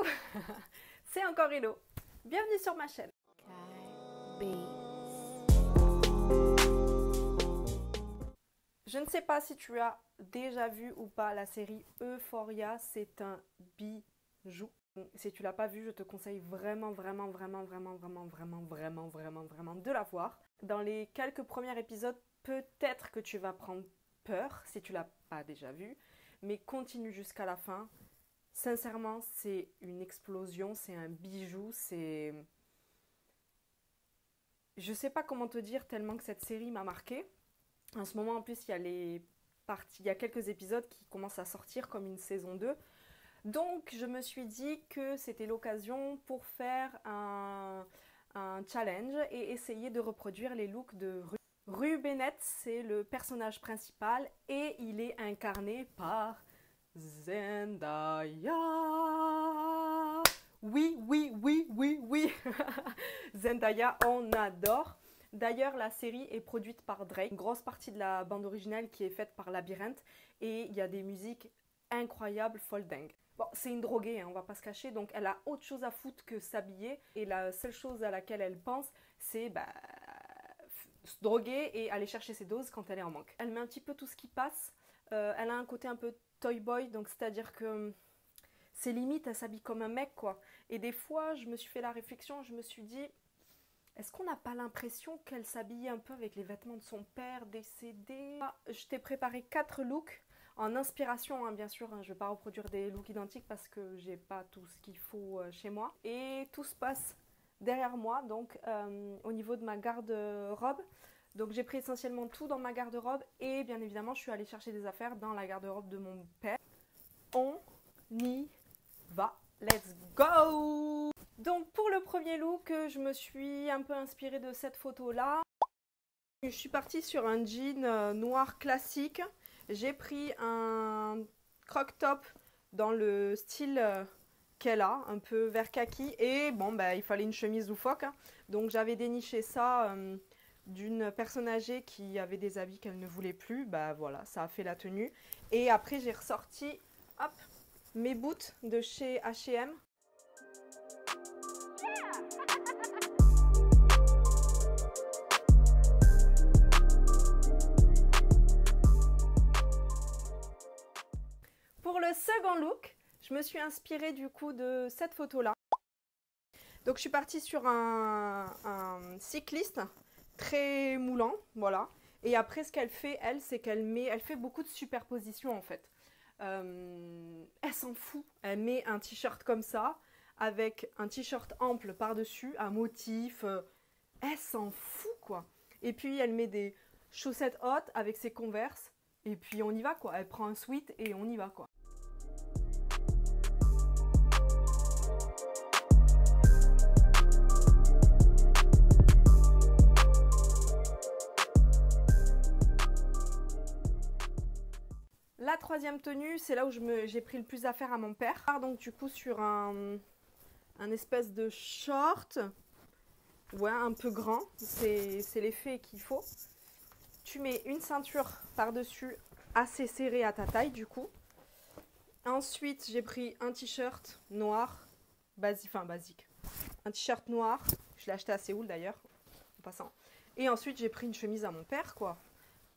Coucou. C'est encore Hello. Bienvenue sur ma chaîne. Je ne sais pas si tu as déjà vu ou pas la série Euphoria, c'est un bijou. Si tu l'as pas vu, je te conseille vraiment de la voir. Dans les quelques premiers épisodes, peut-être que tu vas prendre peur si tu l'as pas déjà vu, mais continue jusqu'à la fin. Sincèrement, c'est une explosion, c'est un bijou, c'est... Je sais pas comment te dire tellement que cette série m'a marquée. En ce moment, en plus, il y a quelques épisodes qui commencent à sortir comme une saison 2. Donc, je me suis dit que c'était l'occasion pour faire un challenge et essayer de reproduire les looks de Rue. Rue Bennett, c'est le personnage principal et il est incarné par Zendaya. Oui. Zendaya, on adore. D'ailleurs, la série est produite par Drake. Une grosse partie de la bande originale qui est faite par Labyrinthe. Et il y a des musiques incroyables, folle dingue. Bon, c'est une droguée, hein, on va pas se cacher. Donc, elle a autre chose à foutre que s'habiller. Et la seule chose à laquelle elle pense, c'est se droguer et aller chercher ses doses quand elle est en manque. Elle met un petit peu tout ce qui passe. Elle a un côté un peu toy boy, donc c'est-à-dire que c'est limite, elle s'habille comme un mec, quoi. Et des fois, je me suis fait la réflexion, je me suis dit, est-ce qu'on n'a pas l'impression qu'elle s'habille un peu avec les vêtements de son père décédé? Je t'ai préparé 4 looks en inspiration, hein, bien sûr. Hein, je ne vais pas reproduire des looks identiques parce que j'ai pas tout ce qu'il faut chez moi. Et tout se passe derrière moi, donc au niveau de ma garde-robe. Donc j'ai pris essentiellement tout dans ma garde-robe et bien évidemment, je suis allée chercher des affaires dans la garde-robe de mon père. On y va, let's go! Donc pour le premier look, je me suis un peu inspirée de cette photo-là. Je suis partie sur un jean noir classique. J'ai pris un croc-top dans le style qu'elle a, un peu vert kaki. Et bon, il fallait une chemise loufoque. Hein. Donc j'avais déniché ça d'une personne âgée qui avait des habits qu'elle ne voulait plus. Voilà, ça a fait la tenue. Et après j'ai ressorti, hop, mes boots de chez H&M. Pour le second look, je me suis inspirée du coup de cette photo-là. Donc je suis partie sur un cycliste très moulant, voilà. Et après ce qu'elle fait, elle, c'est qu'elle fait beaucoup de superpositions en fait. Elle s'en fout, elle met un t-shirt comme ça, avec un t-shirt ample par-dessus, un motif, elle s'en fout quoi. Et puis elle met des chaussettes hautes avec ses Converse, et puis on y va quoi, elle prend un sweat et on y va quoi. La troisième tenue, c'est là où j'ai pris le plus affaire à mon père. Donc du coup sur un espèce de short, ouais, un peu grand, c'est l'effet qu'il faut. Tu mets une ceinture par-dessus assez serrée à ta taille du coup. Ensuite, j'ai pris un t-shirt noir, basique. Un t-shirt noir, je l'ai acheté à Séoul d'ailleurs, en passant. Et ensuite, j'ai pris une chemise à mon père, quoi.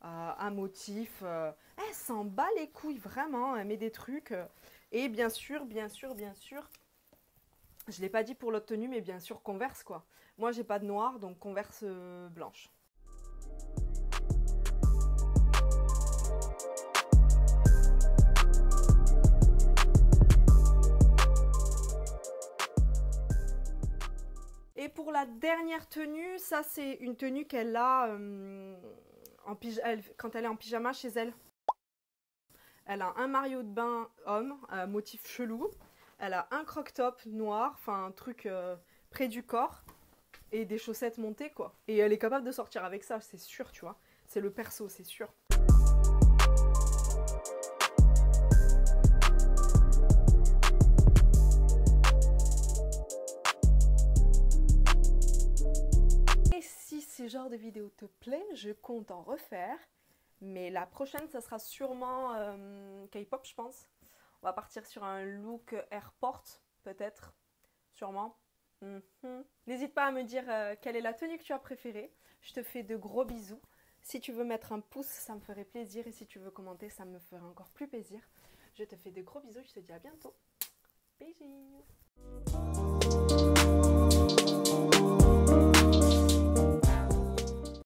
Un motif. Elle s'en bat les couilles, vraiment. Elle met des trucs. Et bien sûr, je ne l'ai pas dit pour l'autre tenue, mais bien sûr, Converse, quoi. Moi, j'ai pas de noir, donc Converse blanche. Et pour la dernière tenue, ça, c'est une tenue qu'elle a... quand elle est en pyjama chez elle. Elle a un maillot de bain homme, motif chelou. Elle a un croc-top noir, enfin un truc près du corps. Et des chaussettes montées quoi. Et elle est capable de sortir avec ça, c'est sûr, tu vois. C'est le perso, c'est sûr. Et si ce genre de vidéo te plaît, je compte en refaire. Mais la prochaine, ça sera sûrement K-pop, je pense. On va partir sur un look airport. peut-être, sûrement. N'hésite pas à me dire quelle est la tenue que tu as préférée. Je te fais de gros bisous. Si tu veux mettre un pouce, ça me ferait plaisir. Et si tu veux commenter, ça me ferait encore plus plaisir. Je te fais de gros bisous. Je te dis à bientôt. Bisous.